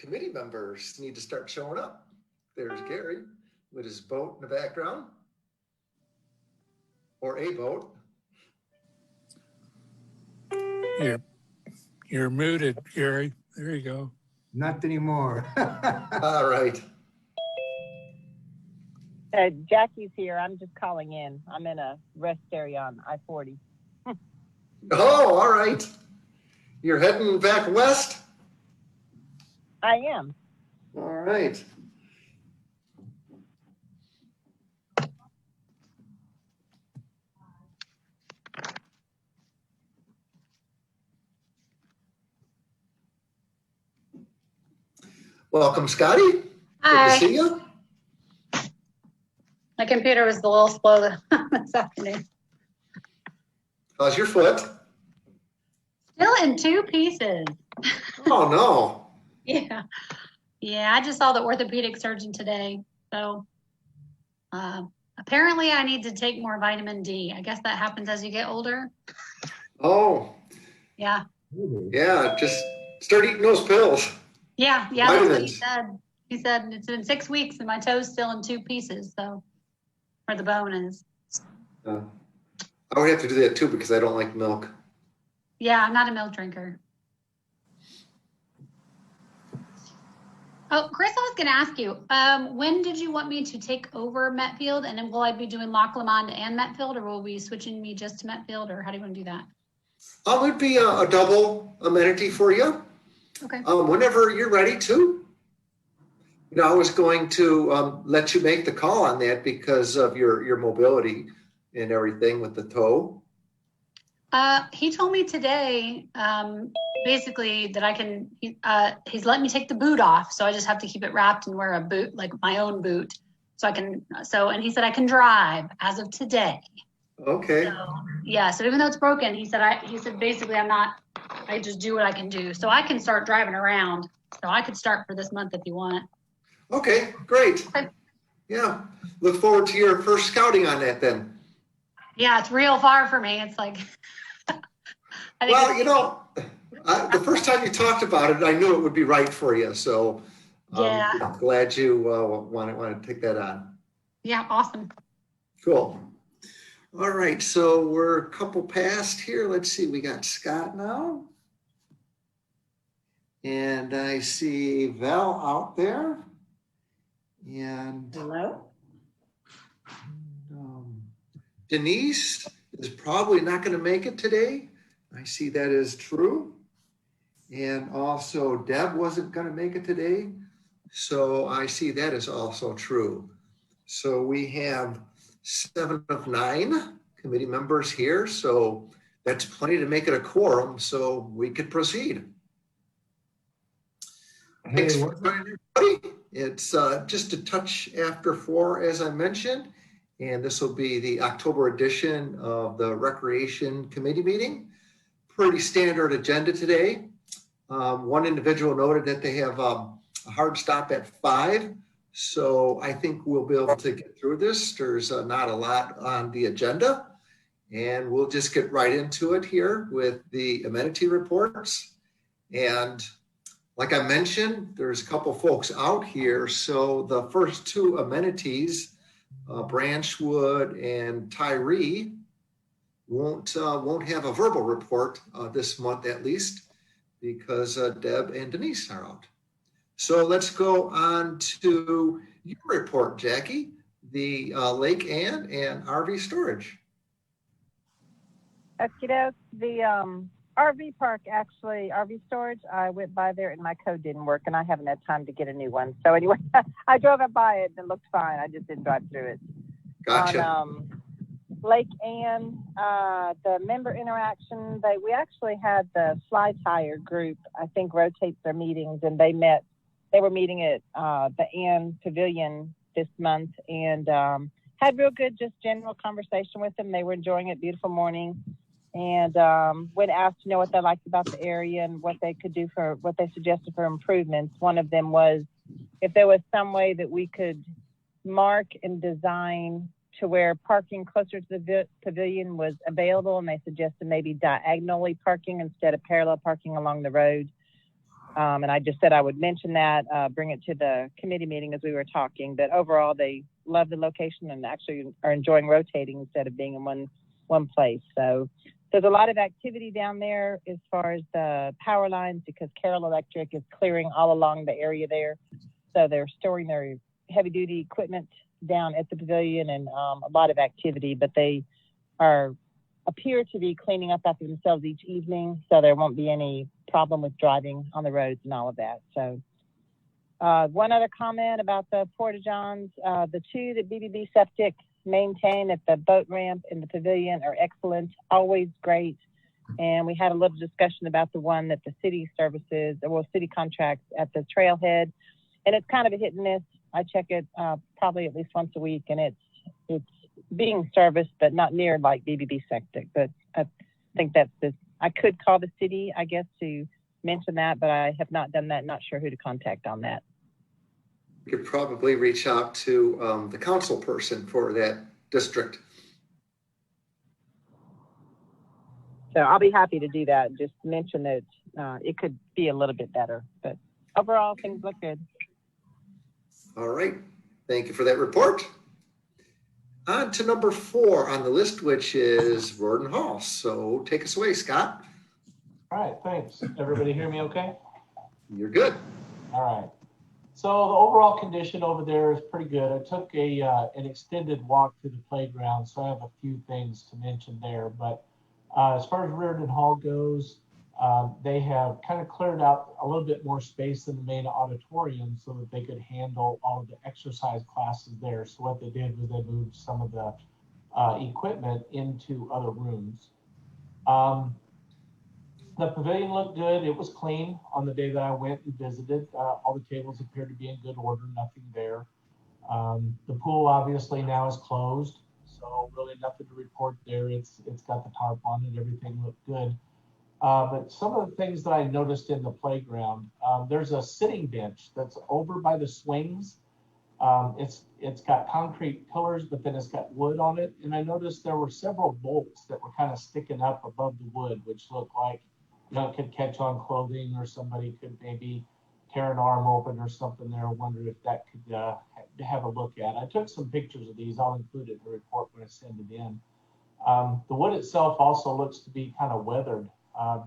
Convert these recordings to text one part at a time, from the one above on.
committee members need to start showing up. There's Gary with his boat in the background, or a boat. You're muted, Gary. There you go. Not anymore. All right. Jackie's here. I'm just calling in. I'm in a rest area on I-40. Oh, all right. You're heading back west? I am. All right. Welcome, Scotty. Hi. Good to see you. My computer was a little slow this afternoon. How's your foot? Still in two pieces. Oh, no. Yeah. Yeah, I just saw the orthopedic surgeon today. So apparently I need to take more vitamin D. I guess that happens as you get older. Oh, Yeah. yeah. Just start eating those pills. Yeah. That's what he Vitamins. said. He said it's been 6 weeks and my toe's still in two pieces. So where the bone is. I would have to do that too because I don't like milk. Yeah, I'm not a milk drinker. Oh, Chris, I was going to ask you, when did you want me to take over Metfield? And then will I be doing Loch Lomond and Metfield, or will we be switching me just to Metfield, or how do you want to do that? It would be a double amenity for you. Okay. Whenever you're ready to. I was going to let you make the call on that because of your mobility and everything with the toe. He told me today, basically that I can, he's letting me take the boot off. So I just have to keep it wrapped and wear a boot, like my own boot. And he said I can drive as of today. Okay. So, yeah. So even though it's broken, he said basically I just do what I can do. So I can start driving around. So I could start for this month if you want. Okay, great. Okay. Yeah. Look forward to your first scouting on that then. Yeah, it's real far for me. It's like, the first time you talked about it, I knew it would be right for you. So yeah. I'm glad you want to take that on. Yeah, awesome. Cool. All right, so we're a couple past here. Let's see, we got Scott now. And I see Val out there. And Hello? Denise is probably not going to make it today. I see that is true. And also Deb wasn't going to make it today. So I see that is also true. So we have 7 of 9 committee members here. So that's plenty to make it a quorum. So we could proceed. Thanks for joining everybody. It's just a touch after 4, as I mentioned. And this will be the October edition of the Recreation Committee meeting. Pretty standard agenda today. One individual noted that they have a hard stop at 5. So I think we'll be able to get through this. There's not a lot on the agenda. And we'll just get right into it here with the amenity reports. And like I mentioned, there's a couple folks out here. So the first 2 amenities, Branchwood and Tyree, won't have a verbal report this month at least because Deb and Denise are out. So let's go on to your report, Jackie, the Lake Ann and RV storage. The RV park, actually, RV storage, I went by there and my code didn't work and I haven't had time to get a new one. So anyway, I drove up by it and it looked fine. I just didn't drive through it. Gotcha. On Lake Ann, the member interaction, we actually had the Fly Tire group, I think, rotates their meetings, and they were meeting at the Ann Pavilion this month and had real good, just general conversation with them. They were enjoying it, beautiful morning. And when asked, what they liked about the area and what they could do what they suggested for improvements, one of them was if there was some way that we could mark and design to where parking closer to the pavilion was available, and they suggested maybe diagonally parking instead of parallel parking along the road. And I just said I would mention that, bring it to the committee meeting as we were talking, but overall they love the location and actually are enjoying rotating instead of being in one place. So there's a lot of activity down there as far as the power lines because Carroll Electric is clearing all along the area there. So they're storing their heavy duty equipment down at the pavilion and a lot of activity, but they appear to be cleaning up after themselves each evening. So there won't be any problem with driving on the roads and all of that. So one other comment about the Porta-Johns, the two that BBB Septic maintain at the boat ramp in the pavilion are excellent, always great. And we had a little discussion about the one that the city services, well, city contracts at the trailhead. And it's kind of a hit and miss. I check it probably at least once a week, and it's being serviced, but not near like BBB Septic. But I think I could call the city, I guess, to mention that, but I have not done that. Not sure who to contact on that. You could probably reach out to the council person for that district. So I'll be happy to do that. Just mention that it could be a little bit better, but overall things look good. All right. Thank you for that report. On to number 4 on the list, which is Roden Hall. So take us away, Scott. All right, thanks. Everybody hear me okay? You're good. All right. So the overall condition over there is pretty good. I took an extended walk to the playground, so I have a few things to mention there. But as far as Reardon Hall goes, they have kind of cleared out a little bit more space in the main auditorium so that they could handle all of the exercise classes there. So what they did was they moved some of the equipment into other rooms. The pavilion looked good. It was clean on the day that I went and visited. All the tables appeared to be in good order, nothing there. The pool obviously now is closed, so really nothing to report there. It's got the tarp on it. Everything looked good. But some of the things that I noticed in the playground, there's a sitting bench that's over by the swings. It's got concrete pillars, but then it's got wood on it. And I noticed there were several bolts that were kind of sticking up above the wood, which looked like, it could catch on clothing or somebody could maybe tear an arm open or something there. I wondered if that could have a look at. I took some pictures of these. I'll include it in the report when I send it in. The wood itself also looks to be kind of weathered.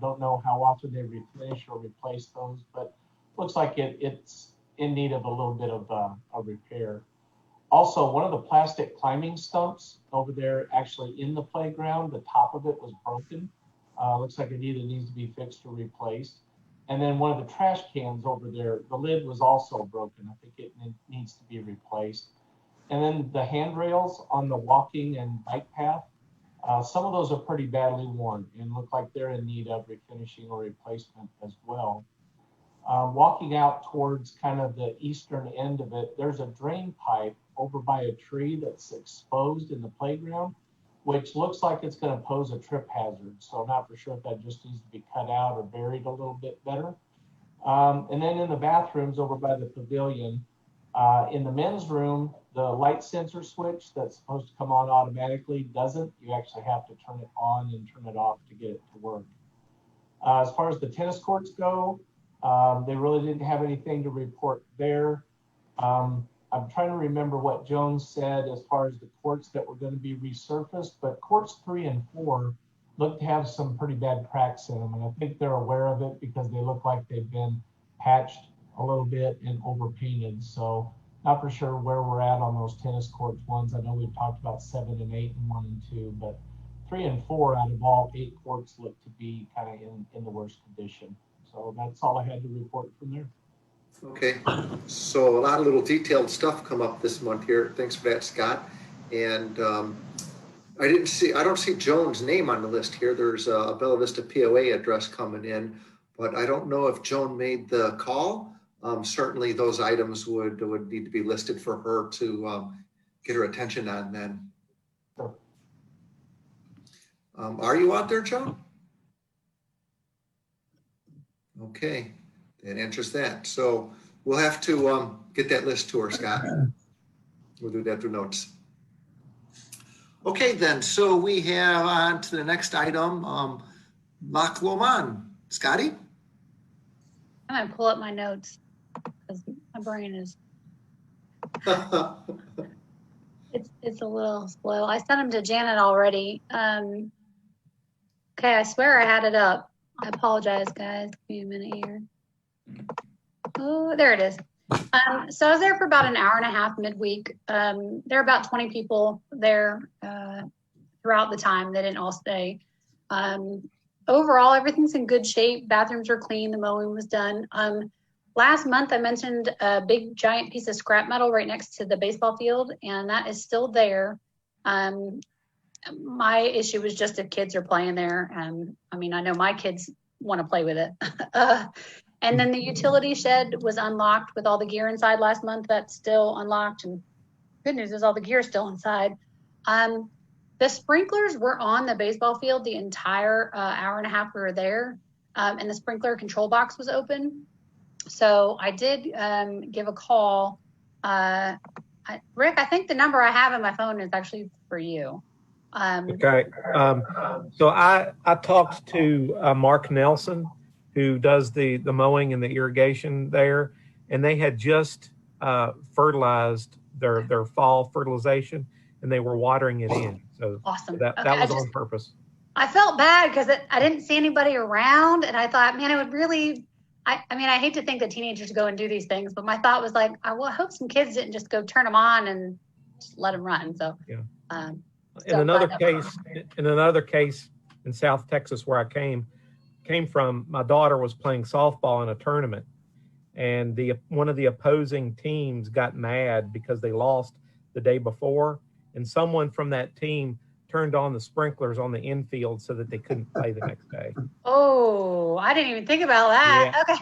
Don't know how often they replenish or replace those, but looks like it's in need of a little bit of a repair. Also, one of the plastic climbing stumps over there, actually in the playground, the top of it was broken. Looks like it either needs to be fixed or replaced. And then one of the trash cans over there, the lid was also broken. I think it needs to be replaced. And then the handrails on the walking and bike path, some of those are pretty badly worn and look like they're in need of refinishing or replacement as well. Walking out towards kind of the eastern end of it, there's a drain pipe over by a tree that's exposed in the playground, which looks like it's going to pose a trip hazard. So I'm not for sure if that just needs to be cut out or buried a little bit better. And then in the bathrooms over by the pavilion, in the men's room, the light sensor switch that's supposed to come on automatically doesn't. You actually have to turn it on and turn it off to get it to work. As far as the tennis courts go, they really didn't have anything to report there. I'm trying to remember what Jones said as far as the courts that were going to be resurfaced, but courts 3 and 4 look to have some pretty bad cracks in them. And I think they're aware of it because they look like they've been patched a little bit and overpainted. So not for sure where we're at on those tennis courts ones. I know we've talked about 7 and 8 and 1 and 2, but 3 and 4 out of all 8 courts look to be kind of in the worst condition. So that's all I had to report from there. Okay, so a lot of little detailed stuff come up this month here. Thanks for that, Scott. And I don't see Jones' name on the list here. There's a Bella Vista POA address coming in, but I don't know if Joan made the call. Certainly those items would need to be listed for her to get her attention on then. Sure. Are you out there, Joan? Okay. That answers that. So we'll have to get that list to her, Scott. We'll do that through notes. Okay, then. So we have on to the next item, Loch Lomond. Scotty? I'm gonna pull up my notes because my brain is, it's a little slow. I sent them to Janet already. Okay, I swear I had it up. I apologize, guys. Give me a minute here. Oh, there it is. So I was there for about an hour and a half midweek. There are about 20 people there throughout the time. They didn't all stay. Overall, everything's in good shape. Bathrooms are clean. The mowing was done. Last month, I mentioned a big giant piece of scrap metal right next to the baseball field, and that is still there. My issue was just if kids are playing there. I mean, I know my kids want to play with it. And then the utility shed was unlocked with all the gear inside last month. That's still unlocked. And good news is all the gear is still inside. The sprinklers were on the baseball field the entire hour and a half we were there. And the sprinkler control box was open. So I did give a call. Rick, I think the number I have in my phone is actually for you. Okay. So I talked to Mark Nelson, who does the mowing and the irrigation there, and they had just fertilized their fall fertilization, and they were watering it in. So awesome. that Okay, was on purpose. I felt bad because I didn't see anybody around, and I thought, man, it would really. I mean, I hate to think that teenagers go and do these things, but my thought was like, I hope some kids didn't just go turn them on and just let them run. So yeah. So in another case in South Texas where I came from, my daughter was playing softball in a tournament, and one of the opposing teams got mad because they lost the day before, and someone from that team turned on the sprinklers on the infield so that they couldn't play the next day. Oh, I didn't even think about that. Yeah.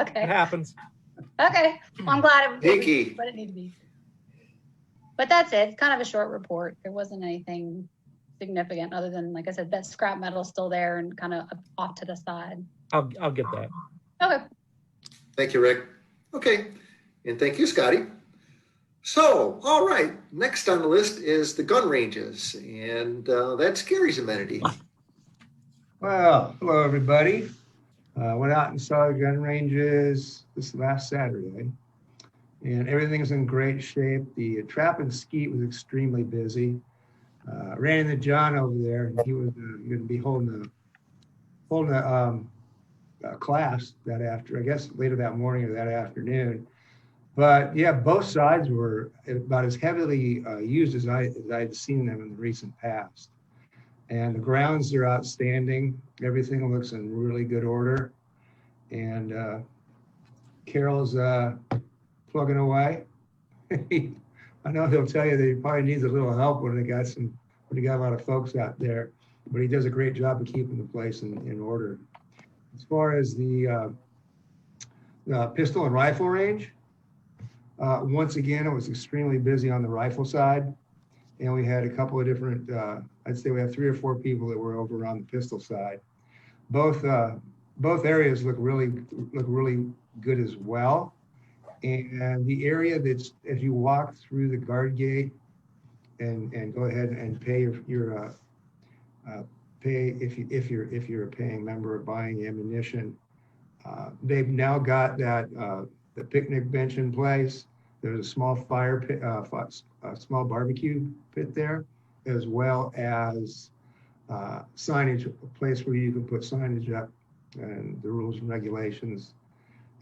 Okay. It happens. Okay. Well, I'm glad it Pinky. was what it needed to be. But that's it. It's kind of a short report. There wasn't anything significant other than, like I said, that scrap metal is still there and kind of off to the side. I'll get that. Okay. Thank you, Rick. Okay, and thank you, Scotty. So, all right, next on the list is the gun ranges, and that's Gary's amenity. Well, hello, everybody. Went out and saw the gun ranges this last Saturday, and everything's in great shape. The trap and skeet was extremely busy. Ran into John over there, and he was going to be holding a class that after, I guess later that morning or that afternoon. But yeah, both sides were about as heavily used as I'd seen them in the recent past. And the grounds are outstanding. Everything looks in really good order. And Carol's plugging away. I know he'll tell you that he probably needs a little help when he got a lot of folks out there, but he does a great job of keeping the place in order. As far as the pistol and rifle range, once again, it was extremely busy on the rifle side, and we had a couple of different, I'd say we have 3 or 4 people that were over on the pistol side. Both areas look really good as well. And the area that's, as you walk through the guard gate and go ahead and pay your pay if you're a paying member of buying ammunition, they've now got that the picnic bench in place. There's a small fire pit, a small barbecue pit there, as well as signage, a place where you can put signage up and the rules and regulations.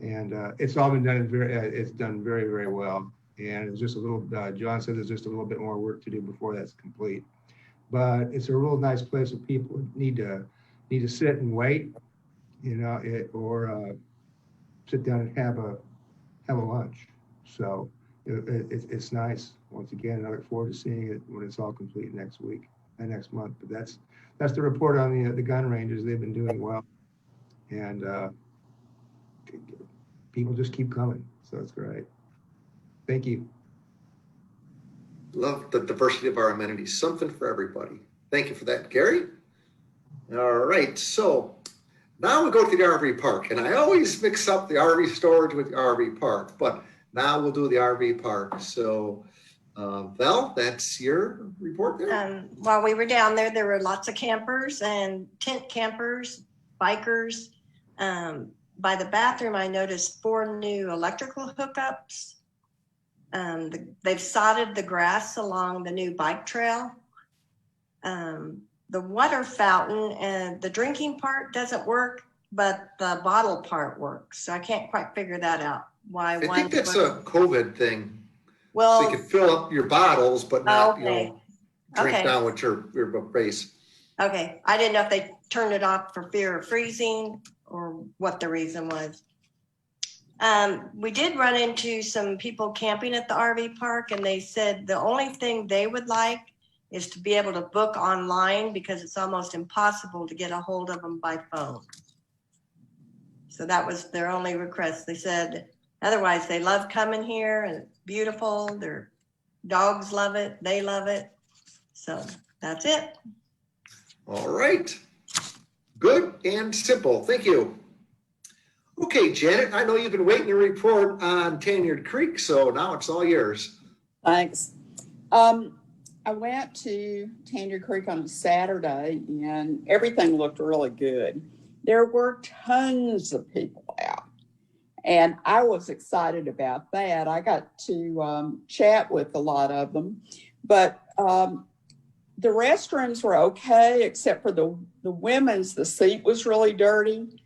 And it's all been done it's done very, very well. And it's just a little, John said there's just a little bit more work to do before that's complete. But it's a real nice place that people need to sit and wait, or sit down and have a lunch. So it's nice. Once again, I look forward to seeing it when it's all complete next month. But that's the report on the gun ranges. They've been doing well, and people just keep coming. So it's great. Thank you. Love the diversity of our amenities. Something for everybody. Thank you for that, Gary. All right, so now we go to the RV park, and I always mix up the RV storage with the RV park, but now we'll do the RV park. So, Val, that's your report there? While we were down there were lots of campers and tent campers, bikers. by the bathroom, I noticed 4 new electrical hookups. They've sodded the grass along the new bike trail. The water fountain and the drinking part doesn't work, but the bottle part works. So I can't quite figure that out. Why I one think that's works. a COVID thing. So Well, you can fill up your bottles, but not, okay. drink Okay. down with your face. Okay, I didn't know if they turned it off for fear of freezing or what the reason was. We did run into some people camping at the RV park, and they said the only thing they would like is to be able to book online because it's almost impossible to get a hold of them by phone. So that was their only request. They said otherwise they love coming here and it's beautiful. Their dogs love it. They love it. So that's it. All right. Good and simple. Thank you. Okay, Janet, I know you've been waiting to report on Tanyard Creek, so now it's all yours. Thanks. I went to Tanyard Creek on Saturday and everything looked really good. There were tons of people out and I was excited about that. I got to chat with a lot of them, but the restrooms were okay, except for the women's, the seat was really dirty.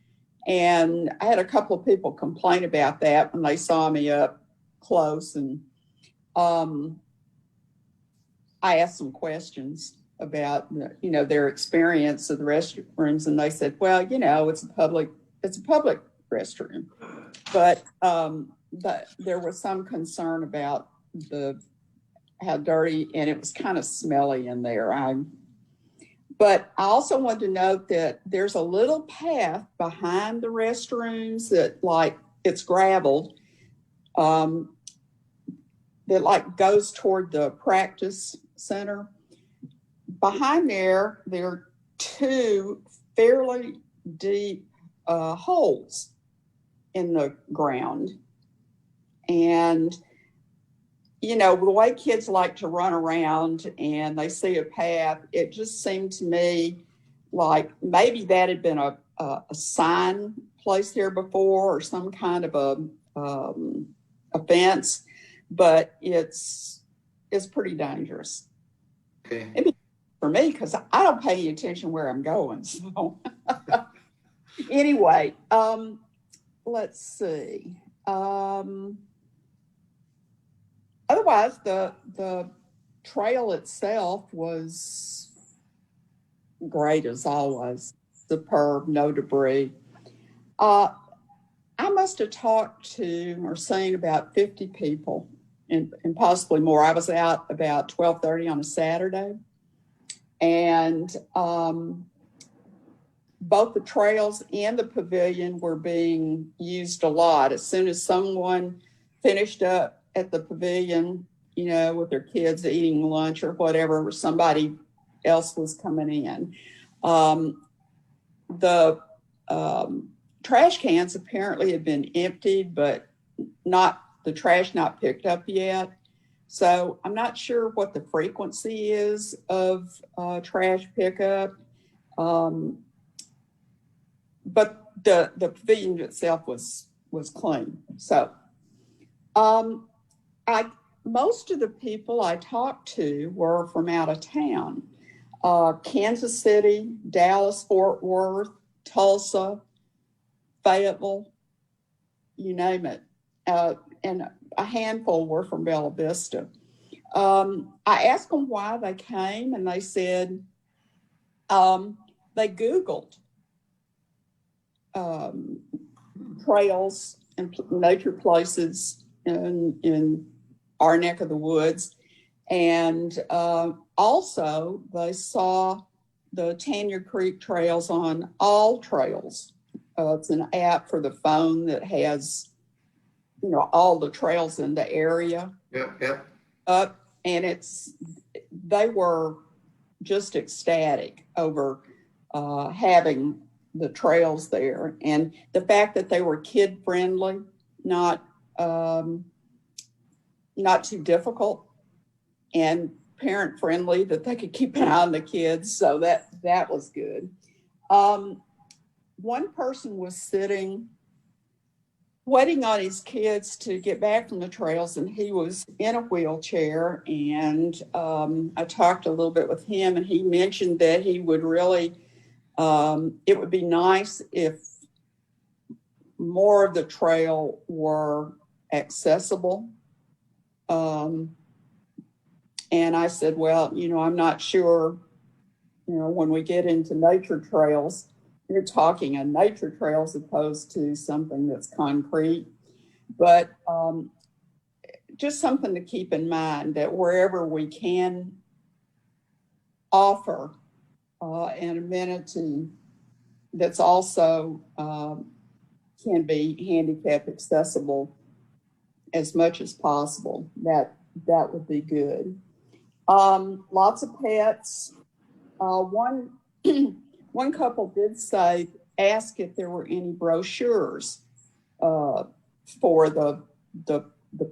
And I had a couple of people complain about that when they saw me up close. And I asked some questions about, their experience of the restrooms. And they said, well, it's a public restroom. But there was some concern about how dirty, and it was kind of smelly in there. But I also wanted to note that there's a little path behind the restrooms that it's graveled, that goes toward the practice center. Behind there are 2 fairly deep holes in the ground. And the way kids like to run around and they see a path, it just seemed to me like maybe that had been a sign placed there before or some kind of a fence, but it's pretty dangerous. Okay. Maybe for me, because I don't pay any attention where I'm going. So anyway, let's see. Otherwise, the trail itself was great as always, superb, no debris. I must have talked to or seen about 50 people and possibly more. I was out about 12:30 on a Saturday, and both the trails and the pavilion were being used a lot. As soon as someone finished up at the pavilion, with their kids eating lunch or whatever, somebody else was coming in. The trash cans apparently had been emptied, but the trash not picked up yet. So I'm not sure what the frequency is of trash pickup. But the pavilion itself was clean. So most of the people I talked to were from out of town. Kansas City, Dallas, Fort Worth, Tulsa, Fayetteville, you name it. And a handful were from Bella Vista. I asked them why they came, and they said they Googled trails and nature places in our neck of the woods. And also they saw the Tanyard Creek trails on All Trails. It's an app for the phone that has, all the trails in the area. Yeah. And they were just ecstatic over having the trails there, and the fact that they were kid friendly, not too difficult, and parent friendly, that they could keep an eye on the kids. So that was good. One person was sitting waiting on his kids to get back from the trails, and he was in a wheelchair. And I talked a little bit with him, and he mentioned that he would really, it would be nice if more of the trail were accessible. And I said, well, I'm not sure, when we get into nature trails, you're talking a nature trail as opposed to something that's concrete. But just something to keep in mind, that wherever we can offer an amenity that's also can be handicap accessible as much as possible, that would be good. Lots of pets. One couple did ask if there were any brochures for the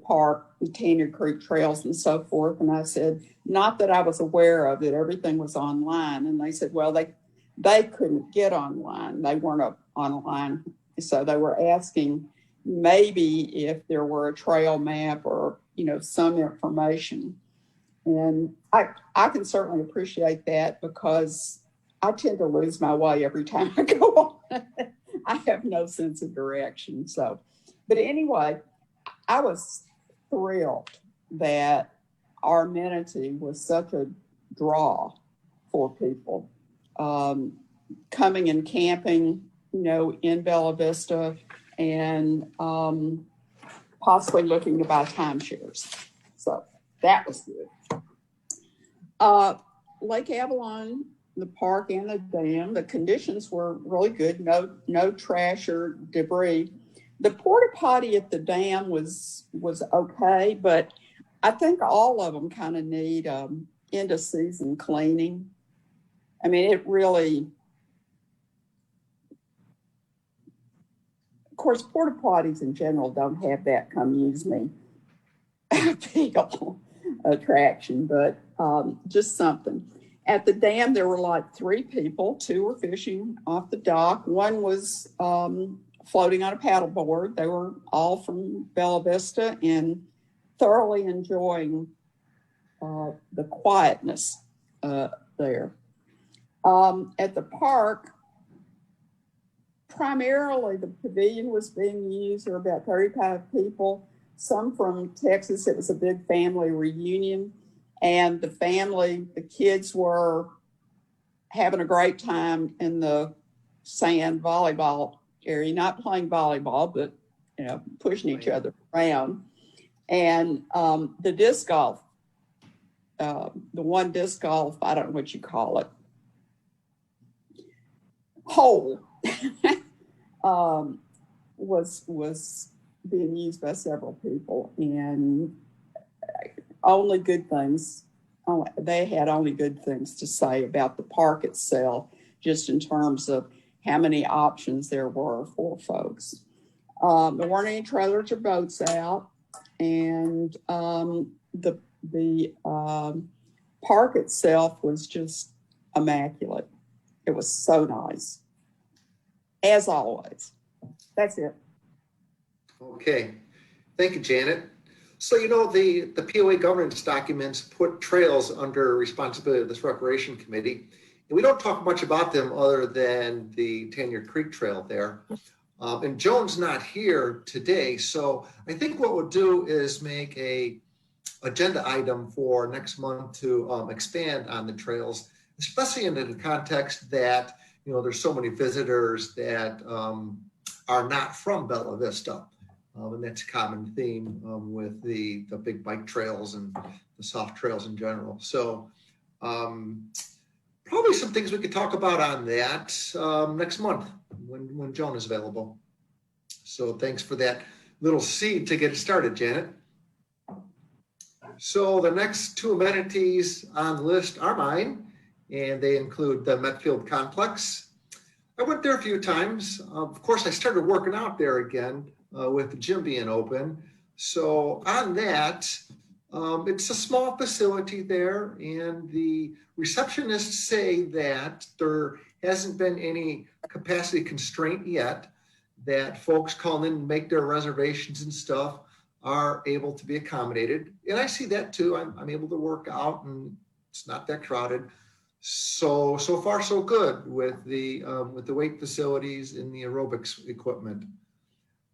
park, the Tanya Creek trails and so forth. And I said, not that I was aware of it. Everything was online. And they said, well, they couldn't get online. They weren't up online. So they were asking maybe if there were a trail map or, some information. And I can certainly appreciate that, because I tend to lose my way every time I go on. I have no sense of direction. So, but anyway, I was thrilled that our amenity was such a draw for people coming and camping, in Bella Vista, and possibly looking to buy timeshares. So that was good. Lake Avalon, the park and the dam, the conditions were really good. No trash or debris. The porta potty at the dam was okay, but I think all of them kind of need end of season cleaning. I mean, it really, of course, porta potties in general don't have that come use me appeal attraction, but just something. At the dam, there were like 3 people. 2 were fishing off the dock. 1 was floating on a paddleboard. They were all from Bella Vista and thoroughly enjoying the quietness there. At the park, primarily the pavilion was being used. There were about 35 people, some from Texas. It was a big family reunion. And the kids were having a great time in the sand volleyball area, not playing volleyball, but, pushing each other around. And the disc golf, the one disc golf, I don't know what you call it, hole, was being used by several people. And only good things. They had only good things to say about the park itself, just in terms of how many options there were for folks. There weren't any trailers or boats out, and the park itself was just immaculate. It was so nice, as always. That's it. Okay, thank you, Janet. So, the POA governance documents put trails under responsibility of this recreation committee. And we don't talk much about them other than the Tanya Creek Trail there. And Joan's not here today. So I think what we'll do is make a agenda item for next month to expand on the trails, especially in the context that, there's so many visitors that are not from Bella Vista. And that's a common theme with the big bike trails and the soft trails in general. So probably some things we could talk about on that next month when Joan is available. So thanks for that little seed to get it started, Janet. So the next 2 amenities on the list are mine, and they include the Metfield Complex. I went there a few times. Of course, I started working out there again with the gym being open. So on that, it's a small facility there, and the receptionists say that there hasn't been any capacity constraint yet. that folks call in and make their reservations and stuff are able to be accommodated. And I see that too. I'm able to work out and it's not that crowded. So far so good with the weight facilities and the aerobics equipment.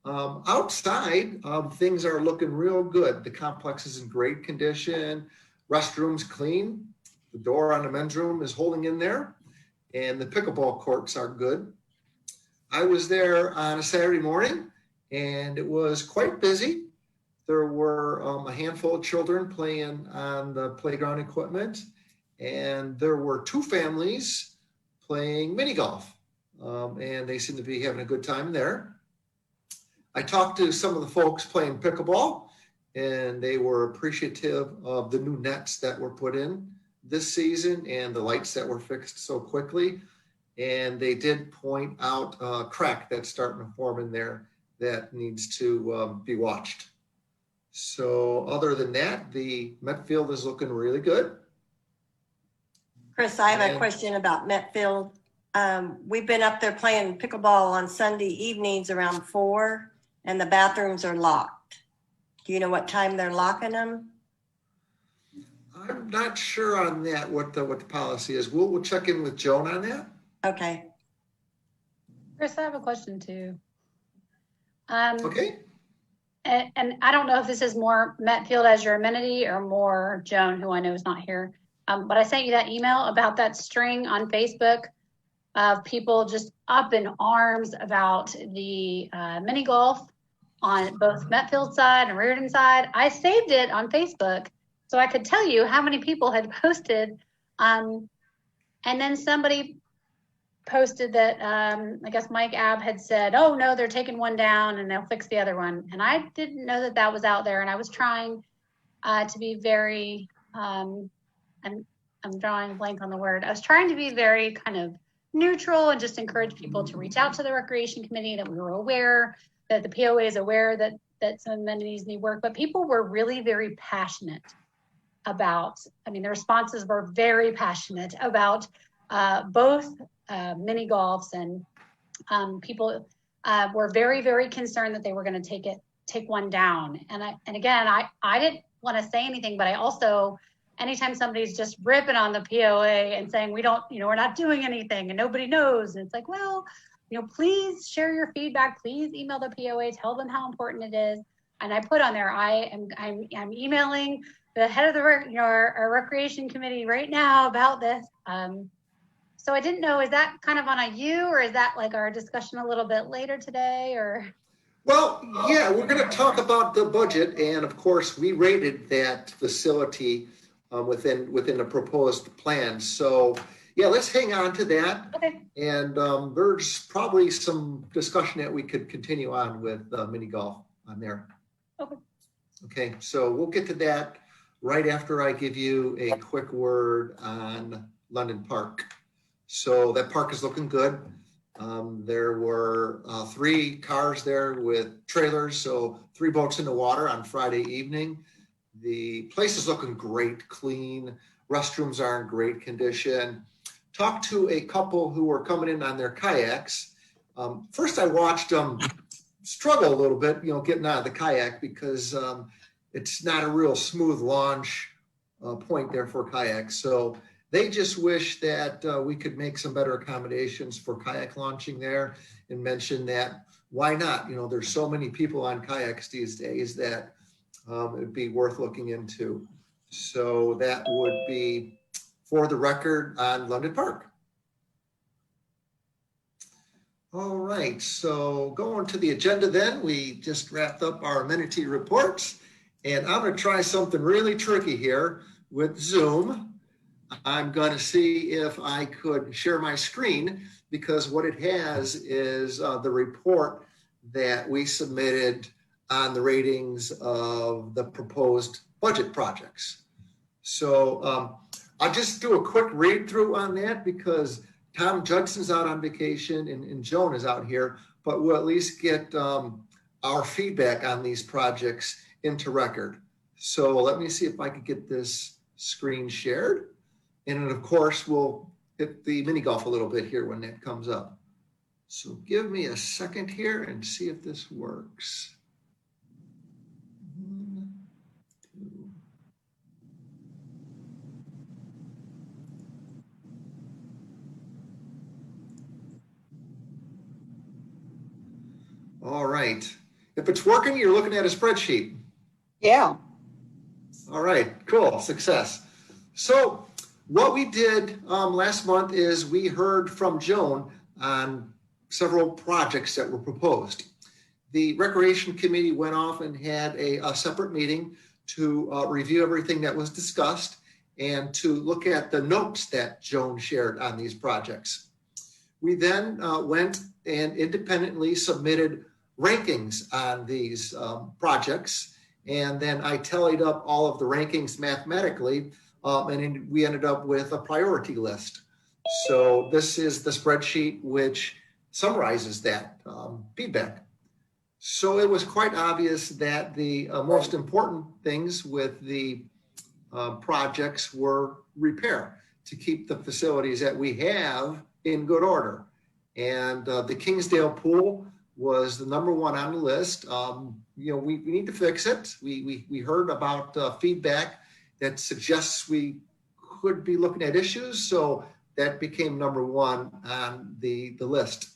Outside, things are looking real good. The complex is in great condition. Restrooms clean. The door on the men's room is holding in there. And the pickleball courts are good. I was there on a Saturday morning and it was quite busy. There were a handful of children playing on the playground equipment, and there were 2 families playing mini golf, and they seem to be having a good time there. I talked to some of the folks playing pickleball, and they were appreciative of the new nets that were put in this season and the lights that were fixed so quickly. And they did point out a crack that's starting to form in there that needs to be watched. So other than that, the Met Field is looking really good. Chris, I have a And- question about Metfield. We've been up there playing pickleball on Sunday evenings around 4, and the bathrooms are locked. Do you know what time they're locking them? I'm not sure on that, what the policy is. We'll check in with Joan on that. Okay. Chris, I have a question too. Okay. And I don't know if this is more Metfield as your amenity or more Joan, who I know is not here. But I sent you that email about that string on Facebook of people just up in arms about the mini golf on both Metfield side and Reardon side. I saved it on Facebook so I could tell you how many people had posted. And then somebody posted that I guess Mike Abb had said, oh no, they're taking one down and they'll fix the other one. And I didn't know that that was out there. And I was trying to be very, I'm drawing a blank on the word. I was trying to be very kind of neutral and just encourage people to reach out to the recreation committee, that we were aware, that the POA is aware that some amenities need work, but people were really very passionate about, I mean, the responses were very passionate about both mini golfs, and people were very, very concerned that they were going to take one down. And again, I didn't want to say anything, but I also, anytime somebody's just ripping on the POA and saying, we're not doing anything and nobody knows. And it's like, well, please share your feedback. Please email the POA, tell them how important it is. And I put on there, I'm emailing the head of our recreation committee right now about this. So I didn't know, is that kind of on a you, or is that like our discussion a little bit later today, or? Well, yeah, we're going to talk about the budget, and of course, we rated that facility within the proposed plan. So, yeah, let's hang on to that. Okay. And there's probably some discussion that we could continue on with mini golf on there. Okay. Okay, so we'll get to that right after I give you a quick word on London Park. So that park is looking good. There were 3 cars there with trailers, so 3 boats in the water on Friday evening. The place is looking great, clean. Restrooms are in great condition. Talked to a couple who were coming in on their kayaks. First, I watched them struggle a little bit, getting out of the kayak, because it's not a real smooth launch point there for kayaks. So they just wish that we could make some better accommodations for kayak launching there, and mention that why not? There's so many people on kayaks these days that it'd be worth looking into. So that would be for the record on London Park. All right, so going to the agenda then, we just wrapped up our amenity reports, and I'm going to try something really tricky here with Zoom. I'm going to see if I could share my screen, because what it has is the report that we submitted on the ratings of the proposed budget projects. So I'll just do a quick read through on that, because Tom Judson's out on vacation and Joan is out here, but we'll at least get our feedback on these projects into record. So let me see if I could get this screen shared. And then of course, we'll hit the mini golf a little bit here when that comes up. So give me a second here and see if this works. 1, 2. All right. If it's working, you're looking at a spreadsheet. Yeah. All right, cool, success. So what we did last month is we heard from Joan on several projects that were proposed. The Recreation Committee went off and had a separate meeting to review everything that was discussed and to look at the notes that Joan shared on these projects. We then went and independently submitted rankings on these projects, and then I tallied up all of the rankings mathematically, and we ended up with a priority list. So this is the spreadsheet which summarizes that feedback. So it was quite obvious that the most important things with the projects were repair, to keep the facilities that we have in good order. And the Kingsdale pool was the number one on the list. We need to fix it. We heard about feedback that suggests we could be looking at issues. So that became number one on the list.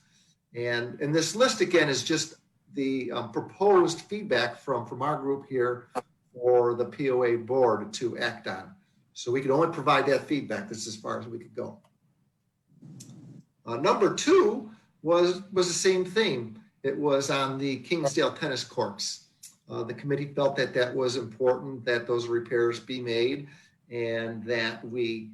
And this list, again, is just the proposed feedback from our group here for the POA board to act on. So we can only provide that feedback. That's as far as we could go. Number two was the same theme. It was on the Kingsdale tennis courts. The committee felt that that was important, that those repairs be made, and that we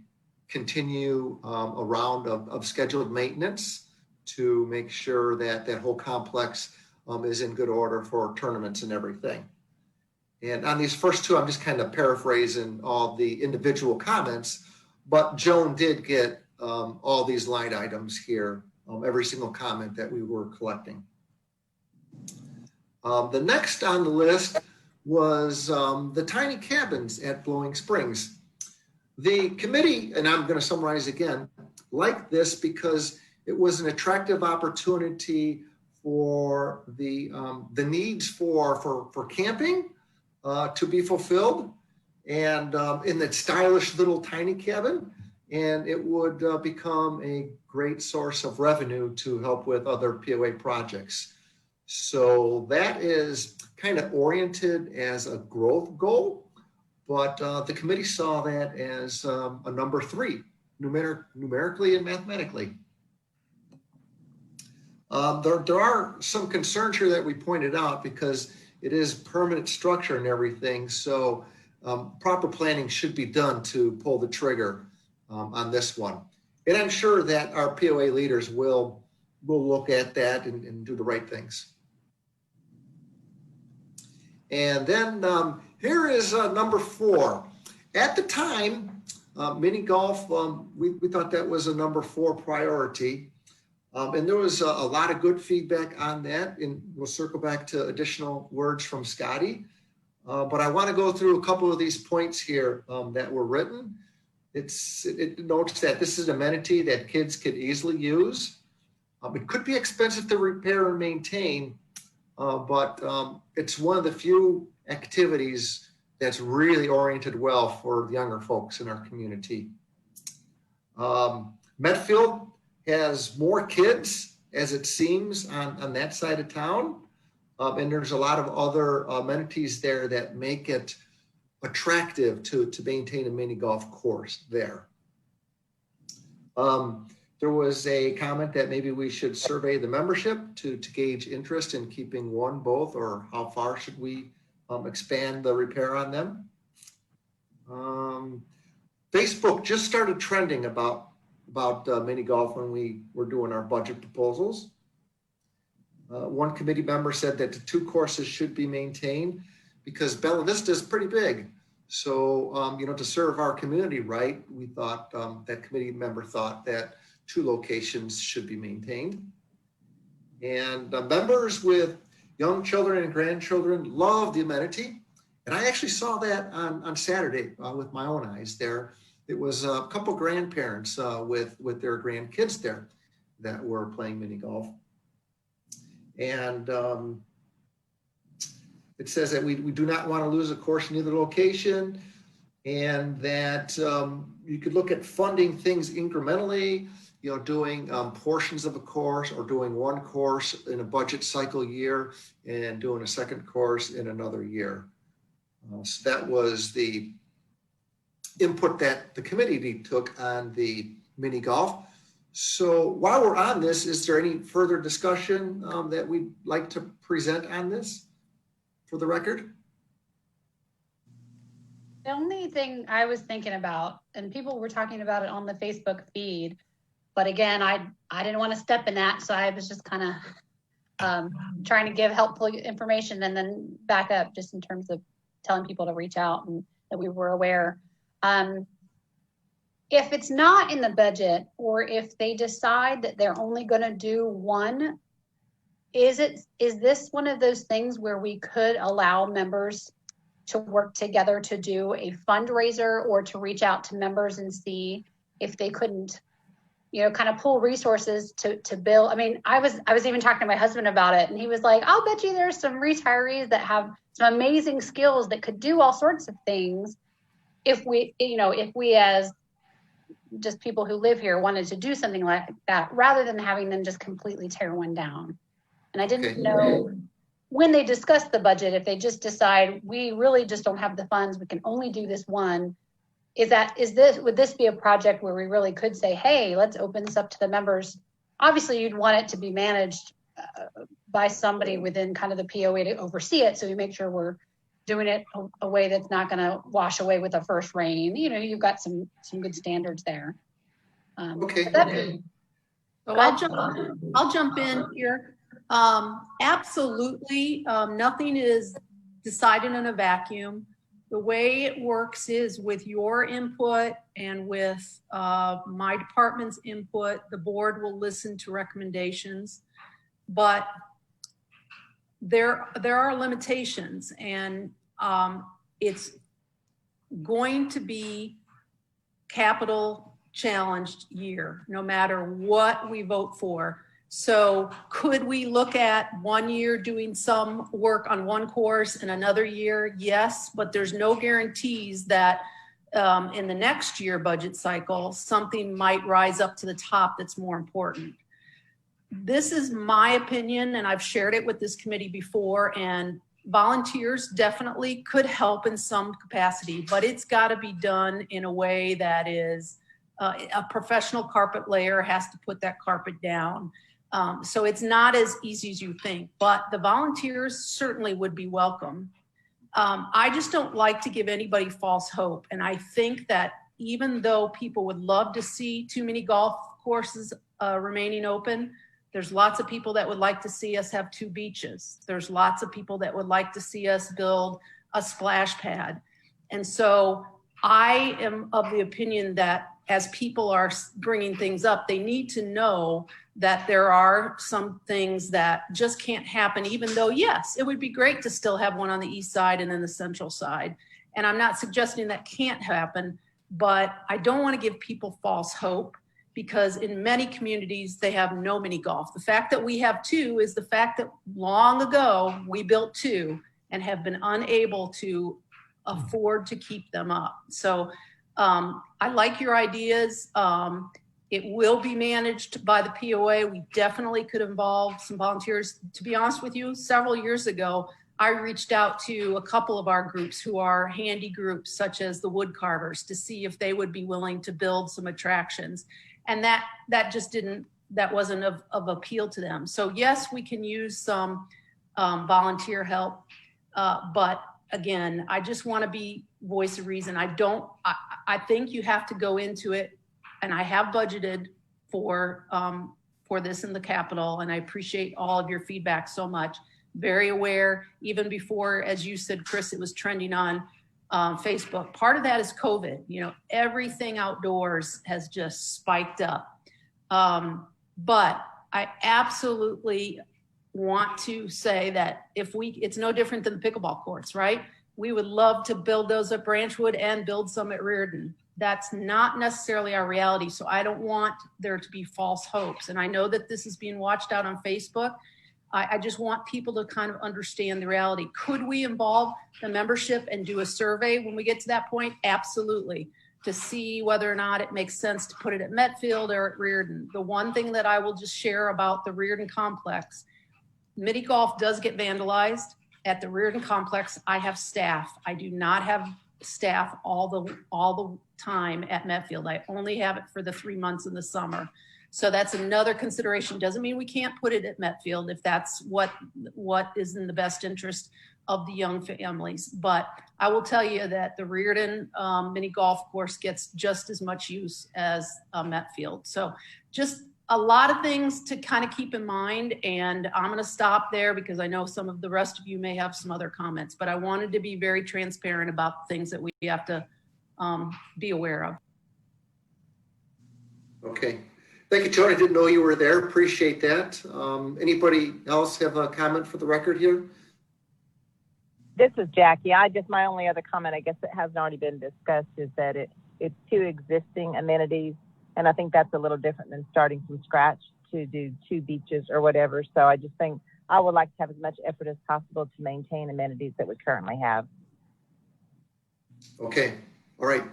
continue a round of scheduled maintenance to make sure that that whole complex is in good order for tournaments and everything. And on these first two, I'm just kind of paraphrasing all the individual comments, but Joan did get all these line items here, every single comment that we were collecting. The next on the list was the tiny cabins at Blowing Springs. The committee, and I'm going to summarize again, liked this because it was an attractive opportunity for the needs for camping to be fulfilled, and in that stylish little tiny cabin, and it would become a great source of revenue to help with other POA projects. So that is kind of oriented as a growth goal, but the committee saw that as a number 3, numerically and mathematically. There are some concerns here that we pointed out because it is permanent structure and everything. So proper planning should be done to pull the trigger on this one. And I'm sure that our POA leaders will look at that and do the right things. And then here is number 4. At the time, mini golf, we thought that was a number 4 priority. And there was a lot of good feedback on that, and we'll circle back to additional words from Scotty. But I want to go through a couple of these points here that were written. It notes that this is an amenity that kids could easily use. It could be expensive to repair and maintain, but it's one of the few activities that's really oriented well for the younger folks in our community. Medfield has more kids, as it seems, on that side of town. And there's a lot of other amenities there that make it attractive to maintain a mini golf course there. There was a comment that maybe we should survey the membership to gauge interest in keeping one, both, or how far should we expand the repair on them. Facebook just started trending about mini golf when we were doing our budget proposals. One committee member said that the 2 courses should be maintained because Bella Vista is pretty big. So, to serve our community right, we thought that committee member thought that 2 locations should be maintained. And members with young children and grandchildren love the amenity. And I actually saw that on Saturday with my own eyes there. It was a couple grandparents with their grandkids there that were playing mini golf. And it says that we do not want to lose a course in either location, and that you could look at funding things incrementally, doing portions of a course or doing one course in a budget cycle year and doing a second course in another year. So that was the input that the committee took on the mini golf. So while we're on this, is there any further discussion that we'd like to present on this for the record? The only thing I was thinking about, and people were talking about it on the Facebook feed, but again, I didn't want to step in that, so I was just kind of trying to give helpful information and then back up just in terms of telling people to reach out and that we were aware. If it's not in the budget, or if they decide that they're only going to do one, is this one of those things where we could allow members to work together to do a fundraiser or to reach out to members and see if they couldn't, kind of pool resources to build? I mean, I was even talking to my husband about it, and he was like, I'll bet you there's some retirees that have some amazing skills that could do all sorts of things if we as just people who live here wanted to do something like that, rather than having them just completely tear one down. And I didn't know when they discuss the budget, if they just decide we really just don't have the funds, we can only do this one. Would this be a project where we really could say, hey, let's open this up to the members? Obviously, you'd want it to be managed by somebody within kind of the POA to oversee it, so we make sure we're doing it a way that's not going to wash away with a first rain. You've got some good standards there. Okay. So I'll jump in here. Absolutely, nothing is decided in a vacuum. The way it works is with your input and with my department's input, the board will listen to recommendations, but there are limitations, and it's going to be capital challenged year, no matter what we vote for. So could we look at 1 year doing some work on one course and another year? Yes, but there's no guarantees that in the next year budget cycle, something might rise up to the top that's more important. This is my opinion, and I've shared it with this committee before, and volunteers definitely could help in some capacity, but it's got to be done in a way that is a professional carpet layer has to put that carpet down. So it's not as easy as you think, but the volunteers certainly would be welcome. I just don't like to give anybody false hope. And I think that even though people would love to see too many golf courses remaining open, there's lots of people that would like to see us have 2 beaches. There's lots of people that would like to see us build a splash pad. And so I am of the opinion that as people are bringing things up, they need to know that there are some things that just can't happen, even though, yes, it would be great to still have one on the east side and then the central side. And I'm not suggesting that can't happen, but I don't want to give people false hope, because in many communities, they have no mini golf. The fact that we have 2 is the fact that long ago we built 2 and have been unable to afford to keep them up. So I like your ideas. It will be managed by the POA. We definitely could involve some volunteers. To be honest with you, several years ago, I reached out to a couple of our groups who are handy groups, such as the Wood Carvers, to see if they would be willing to build some attractions. And that wasn't of appeal to them. So yes, we can use some volunteer help. But again, I just want to be voice of reason. I think you have to go into it, and I have budgeted for this in the capital, and I appreciate all of your feedback so much. Very aware, even before, as you said, Chris, it was trending on Facebook. Part of that is COVID. Everything outdoors has just spiked up. But I absolutely want to say that it's no different than the pickleball courts, right? We would love to build those at Branchwood and build some at Reardon. That's not necessarily our reality. So I don't want there to be false hopes. And I know that this is being watched out on Facebook. I just want people to kind of understand the reality. Could we involve the membership and do a survey when we get to that point? Absolutely. To see whether or not it makes sense to put it at Metfield or at Reardon. The one thing that I will just share about the Reardon complex, mini golf does get vandalized. At the Reardon complex, I have staff. I do not have staff all the time at Metfield. I only have it for the 3 months in the summer. So that's another consideration. Doesn't mean we can't put it at Metfield if that's what is in the best interest of the young families. But I will tell you that the Reardon mini golf course gets just as much use as Metfield. So just a lot of things to kind of keep in mind. And I'm going to stop there because I know some of the rest of you may have some other comments, but I wanted to be very transparent about things that we have to be aware of. Okay. Thank you, Tony. I didn't know you were there. Appreciate that. Anybody else have a comment for the record here? This is Jackie. My only other comment, I guess it hasn't already been discussed, is that it's 2 existing amenities. And I think that's a little different than starting from scratch to do 2 beaches or whatever. So I just think I would like to have as much effort as possible to maintain amenities that we currently have. Okay. All right.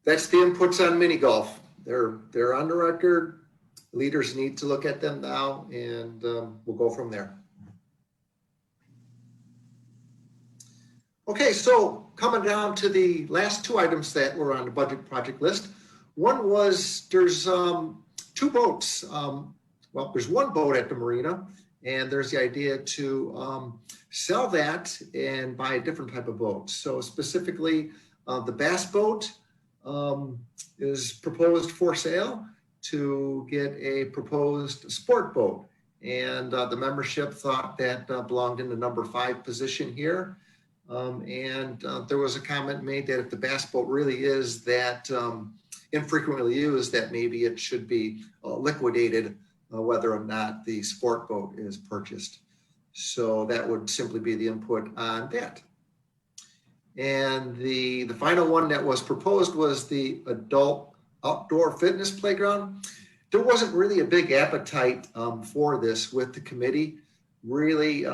That's the inputs on mini golf. They're on the record. Leaders need to look at them now, and we'll go from there. Okay, so coming down to the last 2 items that were on the budget project list. One was there's 2 boats. Well, there's 1 boat at the marina, and there's the idea to sell that and buy a different type of boat. So specifically, the bass boat is proposed for sale to get a proposed sport boat. And the membership thought that belonged in the number 5 position here. There was a comment made that if the bass boat really is that infrequently used, that maybe it should be liquidated whether or not the sport boat is purchased. So that would simply be the input on that. And the final one that was proposed was the adult outdoor fitness playground. There wasn't really a big appetite for this with the committee. Really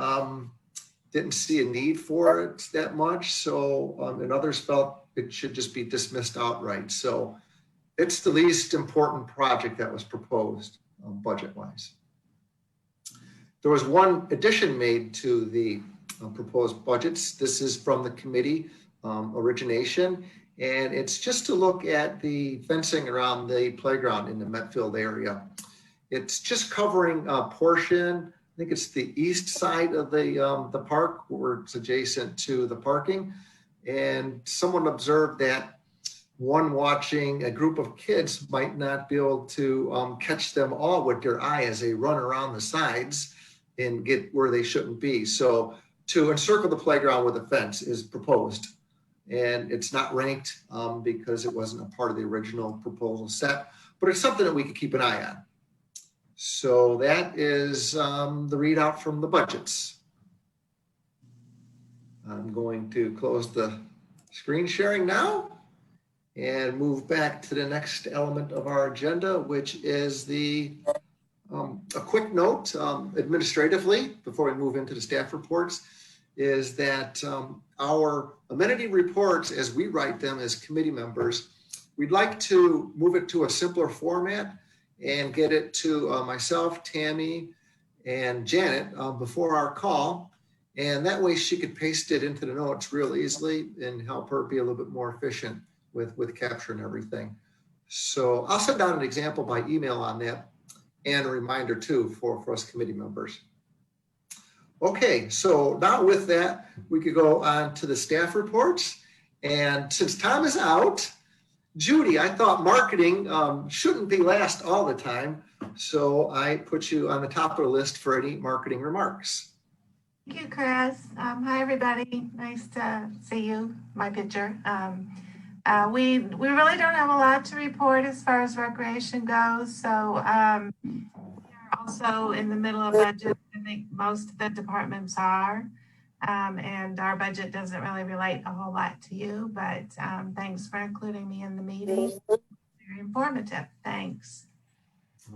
didn't see a need for it that much. So, and others felt it should just be dismissed outright. So it's the least important project that was proposed budget-wise. There was one addition made to the proposed budgets. This is from the committee origination, and it's just to look at the fencing around the playground in the Metfield area. It's just covering a portion. I think it's the east side of the park where it's adjacent to the parking. And someone observed that one watching a group of kids might not be able to catch them all with their eye as they run around the sides and get where they shouldn't be. So to encircle the playground with a fence is proposed. And it's not ranked because it wasn't a part of the original proposal set, but it's something that we could keep an eye on. So that is the readout from the budgets. I'm going to close the screen sharing now and move back to the next element of our agenda, which is a quick note administratively before we move into the staff reports, is that our amenity reports, as we write them as committee members, we'd like to move it to a simpler format and get it to myself, Tammy, and Janet before our call. And that way she could paste it into the notes real easily and help her be a little bit more efficient with capturing everything. So I'll send out an example by email on that and a reminder too for us committee members. Okay, so now with that, we could go on to the staff reports. And since Tom is out, Judy, I thought marketing shouldn't be last all the time. So I put you on the top of the list for any marketing remarks. Thank you, Chris. Hi, everybody. Nice to see you, my picture. We really don't have a lot to report as far as recreation goes. So we're also in the middle of budget. I think most of the departments are. And our budget doesn't really relate a whole lot to you, but thanks for including me in the meeting. Very informative. Thanks.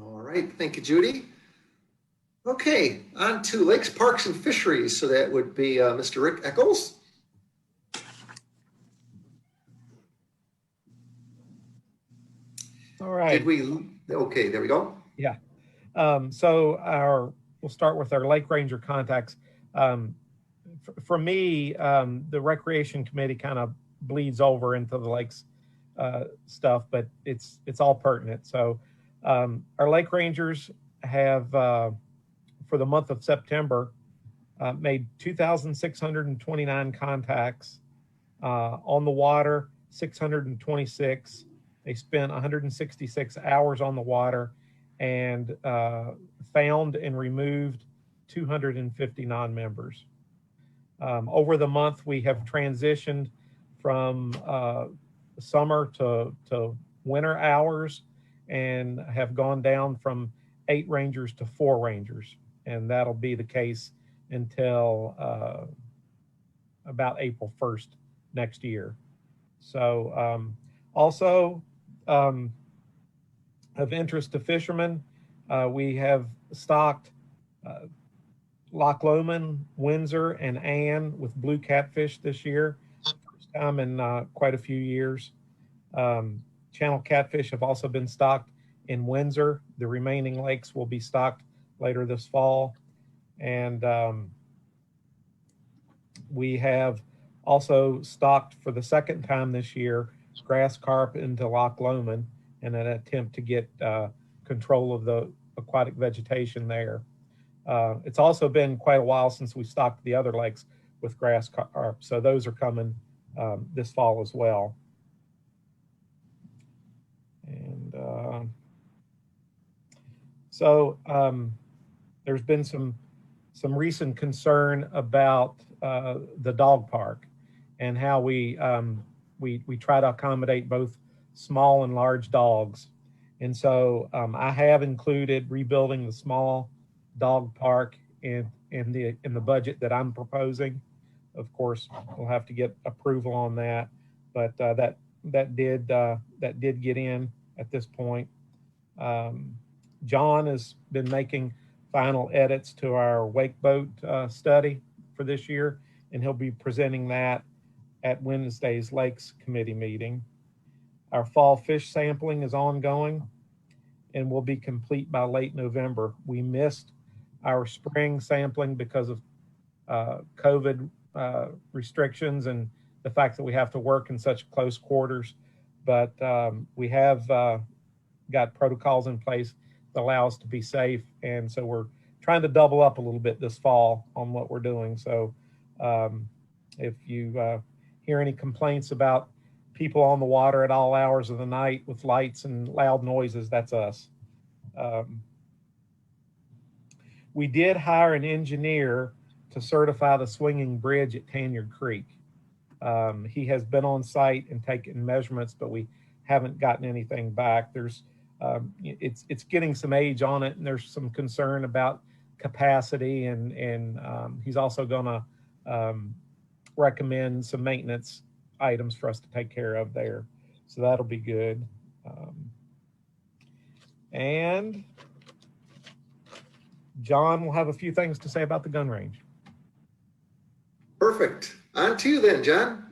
All right. Thank you, Judy. Okay, on to Lakes, Parks, and Fisheries. So that would be Mr. Rick Eccles. All right. Okay, there we go. Yeah. We'll start with our Lake Ranger contacts. For me, the Recreation Committee kind of bleeds over into the lakes stuff, but it's all pertinent. So our Lake Rangers have, for the month of September, made 2,629 contacts on the water, 626. They spent 166 hours on the water and found and removed 250 non-members. Over the month, we have transitioned from summer to winter hours and have gone down from 8 rangers to 4 rangers. And that'll be the case until about April 1st next year. So also of interest to fishermen, we have stocked Loch Lomond, Windsor, and Ann with blue catfish this year. First time in quite a few years. Channel catfish have also been stocked in Windsor. The remaining lakes will be stocked later this fall. And we have also stocked for the second time this year grass carp into Loch Lomond in an attempt to get control of the aquatic vegetation there. It's also been quite a while since we stocked the other lakes with grass carp, so those are coming this fall as well. And there's been some recent concern about the dog park and how we try to accommodate both small and large dogs. And so I have included rebuilding the small dog park in the budget that I'm proposing. Of course, we'll have to get approval on that, but that did get in at this point. John has been making final edits to our wake boat study for this year, and he'll be presenting that at Wednesday's Lakes Committee meeting. Our fall fish sampling is ongoing and will be complete by late November. We missed our spring sampling because of COVID restrictions and the fact that we have to work in such close quarters. But we have got protocols in place that allow us to be safe. And so we're trying to double up a little bit this fall on what we're doing. So if you hear any complaints about people on the water at all hours of the night with lights and loud noises, that's us. We did hire an engineer to certify the swinging bridge at Tanyard Creek. He has been on site and taken measurements, but we haven't gotten anything back. There's it's getting some age on it, and there's some concern about capacity, and he's also going to recommend some maintenance items for us to take care of there. So that'll be good. And John will have a few things to say about the gun range. Perfect. On to you then, John.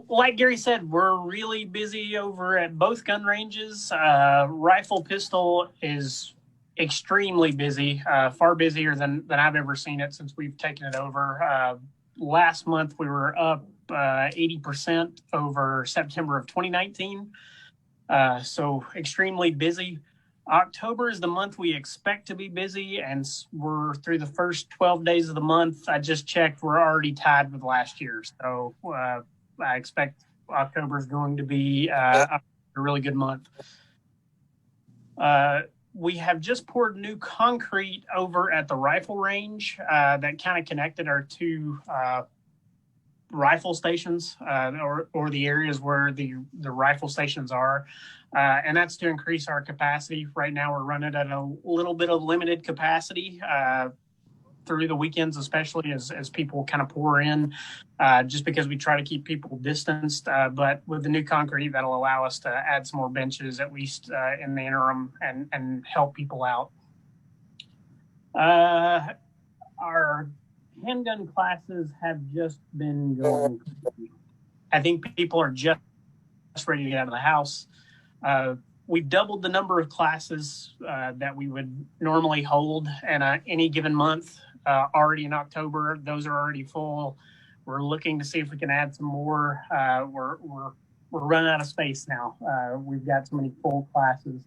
Like Gary said, we're really busy over at both gun ranges. Rifle pistol is extremely busy, far busier than I've ever seen it since we've taken it over. Last month, we were up 80% over September of 2019. So extremely busy. October is the month we expect to be busy, and we're through the first 12 days of the month. I just checked, we're already tied with last year. So I expect October is going to be a really good month. We have just poured new concrete over at the rifle range that kind of connected our two rifle stations or the areas where the rifle stations are. And that's to increase our capacity. Right now, we're running at a little bit of limited capacity through the weekends, especially as people kind of pour in, just because we try to keep people distanced. But with the new concrete, that'll allow us to add some more benches, at least in the interim, and help people out. Our handgun classes have just been going. I think people are just ready to get out of the house. We've doubled the number of classes that we would normally hold in any given month. Already in October, those are already full. We're looking to see if we can add some more. We're running out of space now. We've got so many full classes.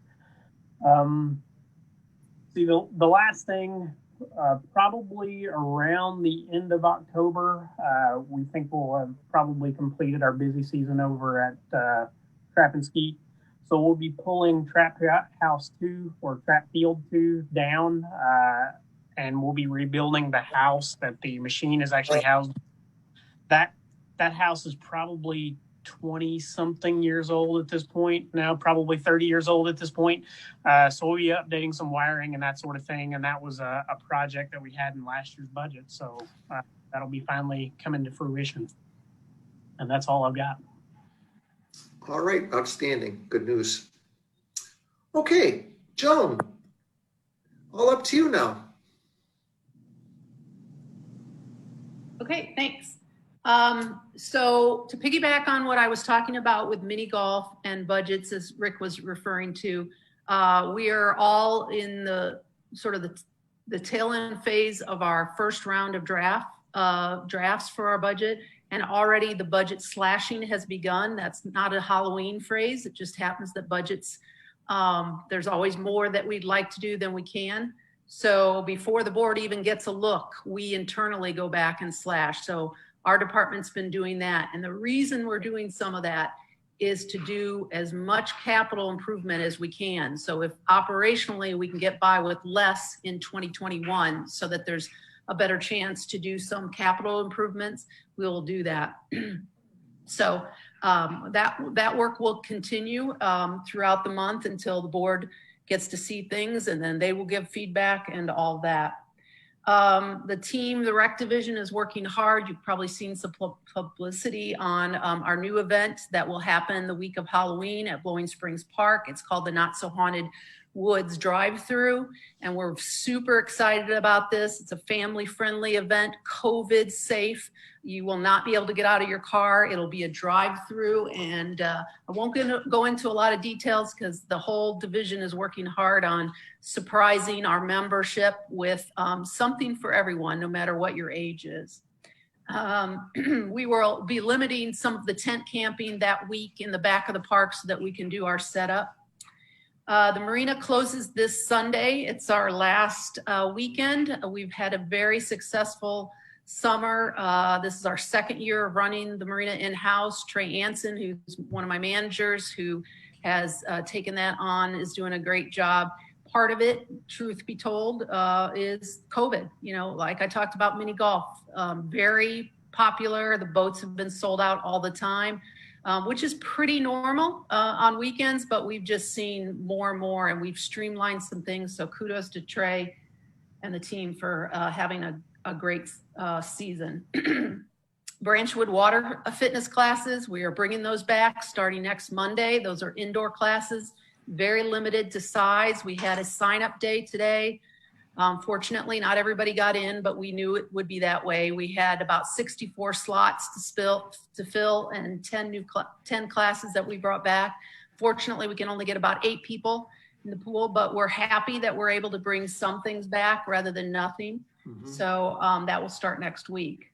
See, the last thing, probably around the end of October, we think we'll have probably completed our busy season over at Trap and Skeet. So we'll be pulling Trap House 2 or Trap Field 2 down, and we'll be rebuilding the house that the machine is actually housed. That house is probably 20-something years old at this point now, probably 30 years old at this point. So we'll be updating some wiring and that sort of thing. And that was a project that we had in last year's budget. So that'll be finally coming to fruition. And that's all I've got. All right, outstanding. Good news. Okay, Joan, all up to you now. Okay, thanks. So to piggyback on what I was talking about with mini golf and budgets, as Rick was referring to, we are all in the sort of the tail end phase of our first round of drafts for our budget. And already the budget slashing has begun. That's not a Halloween phrase. It just happens that budgets, there's always more that we'd like to do than we can. So before the board even gets a look, we internally go back and slash. So our department's been doing that. And the reason we're doing some of that is to do as much capital improvement as we can. So if operationally we can get by with less in 2021 so that there's a better chance to do some capital improvements, we will do that. So that work will continue throughout the month until the board gets to see things, and then they will give feedback and all that. The team, the rec division, is working hard. You've probably seen some publicity on our new event that will happen the week of Halloween at Blowing Springs Park. It's called the Not So Haunted Woods Drive-Through, and we're super excited about this. It's a family-friendly event, COVID safe. You will not be able to get out of your car. It'll be a drive-through, and I won't go into a lot of details because the whole division is working hard on surprising our membership with something for everyone, no matter what your age is. We will be limiting some of the tent camping that week in the back of the park so that we can do our setup. The marina closes this Sunday. It's our last weekend. We've had a very successful summer. This is our second year of running the marina in-house. Trey Anson, who's one of my managers who has taken that on, is doing a great job. Part of it, truth be told, is COVID. You know, like I talked about mini golf, very popular. The boats have been sold out all the time. Which is pretty normal on weekends, but we've just seen more and more, and we've streamlined some things. So kudos to Trey and the team for having a great season. Branchwood Water Fitness classes, we are bringing those back starting next Monday. Those are indoor classes, very limited to size. We had a sign-up day today. Fortunately, not everybody got in, but we knew it would be that way. We had about 64 slots to fill and 10 classes that we brought back. Fortunately, we can only get about 8 people in the pool, but we're happy that we're able to bring some things back rather than nothing. Mm-hmm. So that will start next week.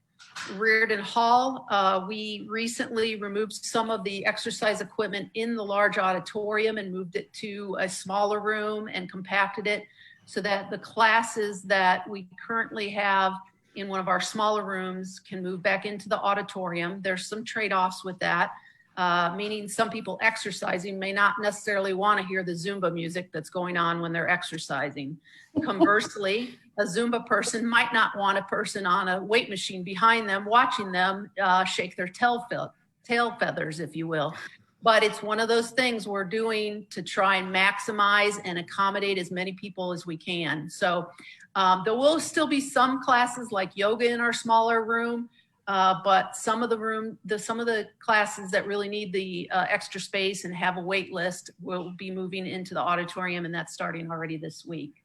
Reardon Hall, we recently removed some of the exercise equipment in the large auditorium and moved it to a smaller room and compacted it, so that the classes that we currently have in one of our smaller rooms can move back into the auditorium. There's some trade-offs with that, meaning some people exercising may not necessarily want to hear the Zumba music that's going on when they're exercising. Conversely, a Zumba person might not want a person on a weight machine behind them watching them shake their tail feathers, if you will. But it's one of those things we're doing to try and maximize and accommodate as many people as we can. So there will still be some classes like yoga in our smaller room, but some of the classes that really need the extra space and have a wait list will be moving into the auditorium, and that's starting already this week.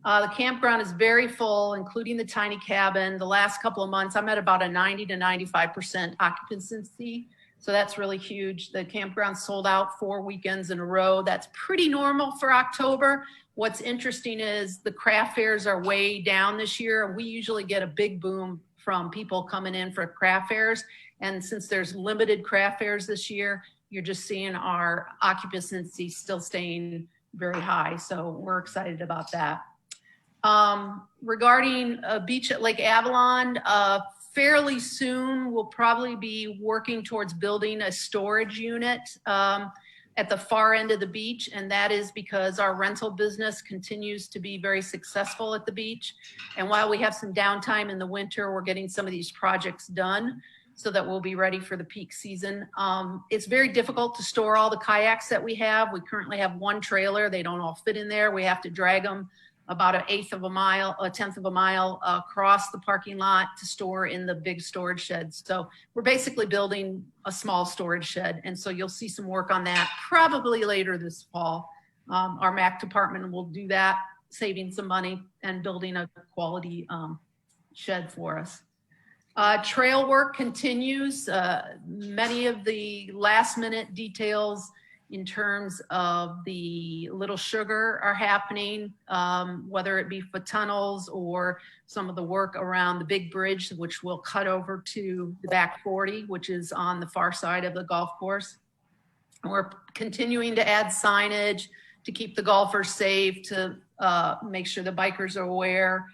The campground is very full, including the tiny cabin. The last couple of months, I'm at about a 90 to 95% occupancy. So that's really huge. The campground sold out 4 weekends in a row. That's pretty normal for October. What's interesting is the craft fairs are way down this year. We usually get a big boom from people coming in for craft fairs. And since there's limited craft fairs this year, you're just seeing our occupancy still staying very high. So we're excited about that. Regarding a beach at Lake Avalon, fairly soon we'll probably be working towards building a storage unit at the far end of the beach, and that is because our rental business continues to be very successful at the beach. And while we have some downtime in the winter, we're getting some of these projects done so that we'll be ready for the peak season. It's very difficult to store all the kayaks that we have. We currently have one trailer. They don't all fit in there. We have to drag them about a tenth of a mile across the parking lot to store in the big storage sheds. So we're basically building a small storage shed. And so you'll see some work on that probably later this fall. Our MAC department will do that, saving some money and building a quality shed for us. Trail work continues. Many of the last minute details in terms of the Little Sugar are happening, whether it be for tunnels or some of the work around the big bridge, which will cut over to the back 40, which is on the far side of the golf course. And we're continuing to add signage to keep the golfers safe, to make sure the bikers are aware,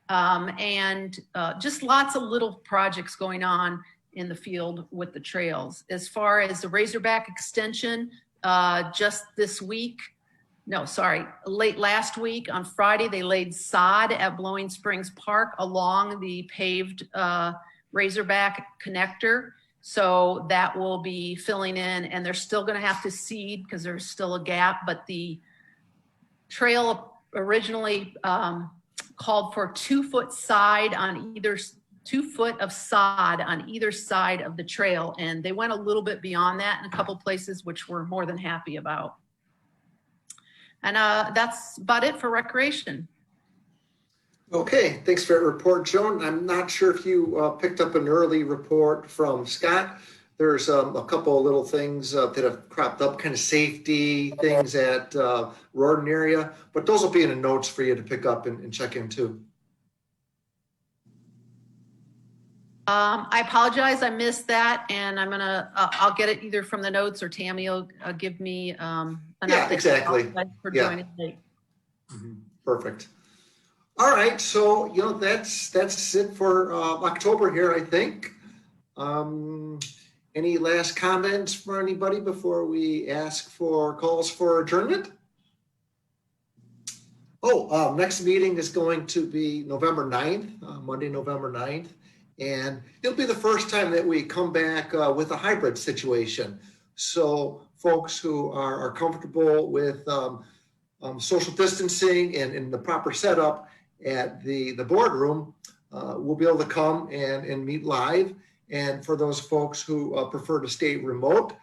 and just lots of little projects going on in the field with the trails. As far as the Razorback extension, just this week, late last week on Friday, they laid sod at Blowing Springs Park along the paved Razorback connector. So that will be filling in, and they're still going to have to seed because there's still a gap, but the trail originally called for 2 foot side on either 2 foot of sod on either side of the trail. And they went a little bit beyond that in a couple places, which we're more than happy about. And that's about it for recreation. Okay, thanks for that report, Joan. I'm not sure if you picked up an early report from Scott. There's a couple of little things that have cropped up, kind of safety things at Rorden area, but those will be in the notes for you to pick up and check into. I apologize, I missed that, and I'm gonna, I'll get it either from the notes or Tammy will give me an update. Exactly. For joining late. Perfect. All right, so that's it for October here, I think. Any last comments for anybody before we ask for calls for adjournment? Next meeting is going to be November 9th, Monday, November 9th. And it'll be the first time that we come back with a hybrid situation. So folks who are comfortable with social distancing and the proper setup at the boardroom will be able to come and meet live. And for those folks who prefer to stay remote,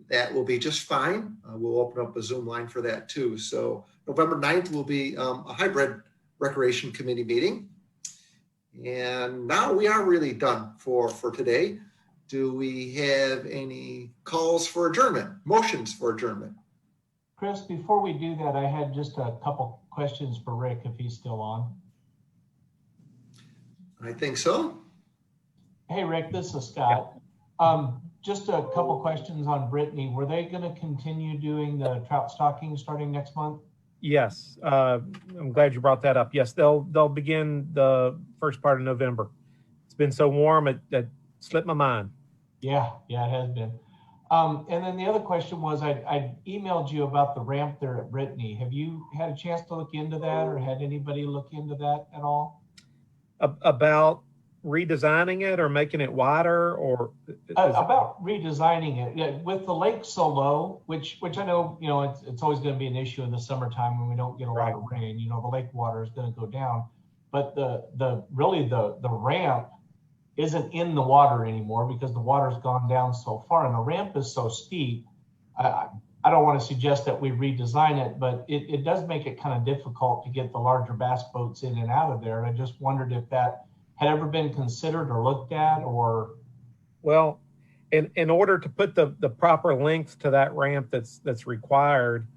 that will be just fine. We'll open up a Zoom line for that too. So November 9th will be a hybrid recreation committee meeting. And now we are really done for today. Do we have any calls for adjournment, motions for adjournment? Chris, before we do that, I had just a couple questions for Rick if he's still on. I think so. Hey, Rick, this is Scott. Just a couple questions on Brittany. Were they going to continue doing the trout stocking starting next month? Yes, I'm glad you brought that up. Yes, they'll begin the first part of November. It's been so warm it slipped my mind. Yeah, it has been. And then the other question was, I emailed you about the ramp there at Brittany. Have you had a chance to look into that, or had anybody look into that at all? About redesigning it or making it wider, or about redesigning it. Yeah, with the lake so low, which I know, it's always going to be an issue in the summertime when we don't get a lot of rain. The lake water is going to go down, but the ramp isn't in the water anymore because the water's gone down so far, and the ramp is so steep. I don't want to suggest that we redesign it, but it does make it kind of difficult to get the larger bass boats in and out of there. And I just wondered if that had ever been considered or looked at, or. Well, in order to put the proper length to that ramp that's required,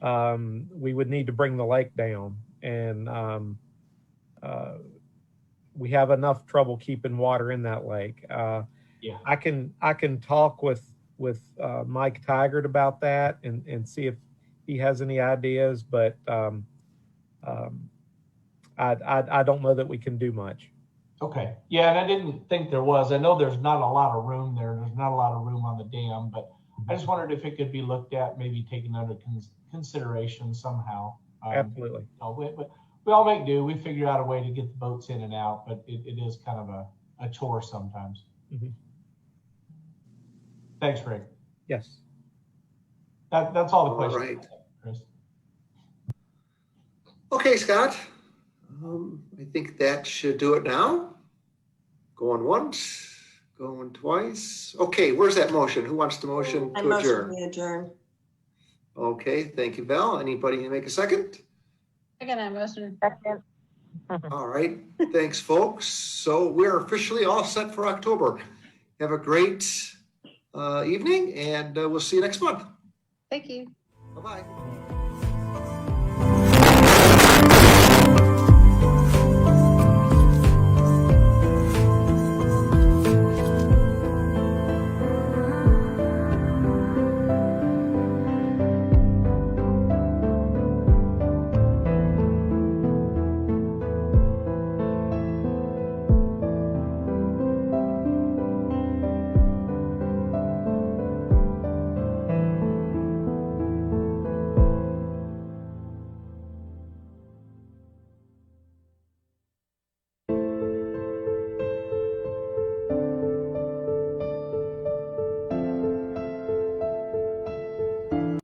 we would need to bring the lake down, and we have enough trouble keeping water in that lake. Yeah. I can talk with Mike Tigert about that and see if he has any ideas, but I don't know that we can do much. Okay. Yeah, and I didn't think there was. I know there's not a lot of room there. There's not a lot of room on the dam, but I just wondered if it could be looked at, maybe taken under consideration somehow. Absolutely. We all make do. We figure out a way to get the boats in and out, but it is kind of a chore sometimes. Mm-hmm. Thanks, Rick. Yes. That's all the questions. All right. Chris. Okay, Scott. I think that should do it now. Going once, going twice. Okay, where's that motion? Who wants the motion I to motion adjourn? we adjourn. Okay, thank you, Val. Anybody make a second? I got a motion. Second. All right, thanks, folks. So we're officially all set for October. Have a great evening, and we'll see you next month. Thank you. Bye-bye.